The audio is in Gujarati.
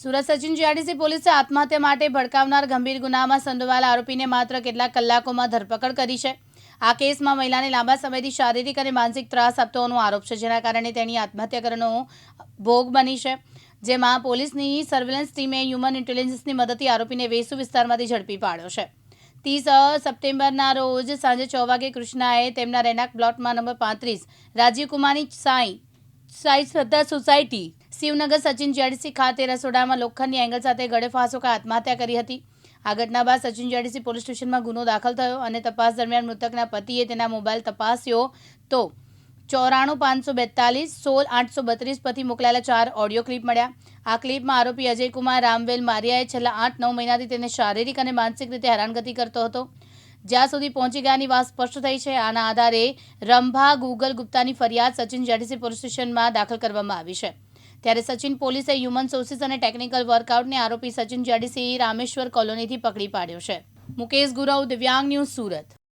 સુરત સચિન જીઆરડીસી પોલીસે આત્મહત્યા માટે ભડકાવનાર ગંભીર ગુનામાં સંડોવાયેલા આરોપીને માત્ર કેટલાક કલાકોમાં ધરપકડ કરી છે। આ કેસમાં મહિલાને લાંબા સમયથી શારીરિક અને માનસિક ત્રાસ આપતો હોવાનો આરોપ છે, જેના કારણે તેની આત્મહત્યા કરવાનો ભોગ બની છે। જેમાં પોલીસની સર્વેલન્સ ટીમે હ્યુમન ઇન્ટેલિજન્સની મદદથી આરોપીને વેસુ વિસ્તારમાંથી ઝડપી પાડ્યો છે। 30 સપ્ટેમ્બરના રોજ સાંજે 6 વાગે કૃષ્ણાએ તેમના રહેણાંક પ્લોટમાં નંબર 35 રાજીવ કુમારની સાઈ શ્રદ્ધા સોસાયટી શિવનગર સચિન જીઆરડીસી ખાતે રસોડામાં લોખંડની એંગલ સાથે ગળે ફાંસો ખાઈ આત્મહત્યા કરી હતી। આ ઘટના બાદ સચિન જીઆરડીસી પોલીસ સ્ટેશનમાં ગુનો દાખલ થયો અને તપાસ દરમિયાન મૃતકના પતિએ તેના મોબાઈલ તપાસ્યો તો 94 542 16 832 પરથી મોકલાયેલા 4 ઓડિયો ક્લિપ મળ્યા। આ ક્લિપમાં આરોપી અજયકુમાર રામવેલ મારિયાએ છેલ્લા 8-9 મહિનાથી તેને શારીરિક અને માનસિક રીતે હેરાનગતિ કરતો હતો, જ્યાં સુધી પહોંચી ગયાની વાત સ્પષ્ટ થઈ છે। આના આધારે રંભા ગૂગલ ગુપ્તાની ફરિયાદ સચિન જીઆરડીસી પોલીસ સ્ટેશનમાં દાખલ કરવામાં આવી છે। ત્યારે સચિન પોલીસે હ્યુમન સોર્સિસ અને ટેકનિકલ વર્કઆઉટને આરોપી સચિન જીઆરડીસી રામેશ્વર કોલોનીથી પકડી પાડ્યો છે। મુકેશ ગુરવ, દિવ્યાંગ ન્યૂઝ, સુરત।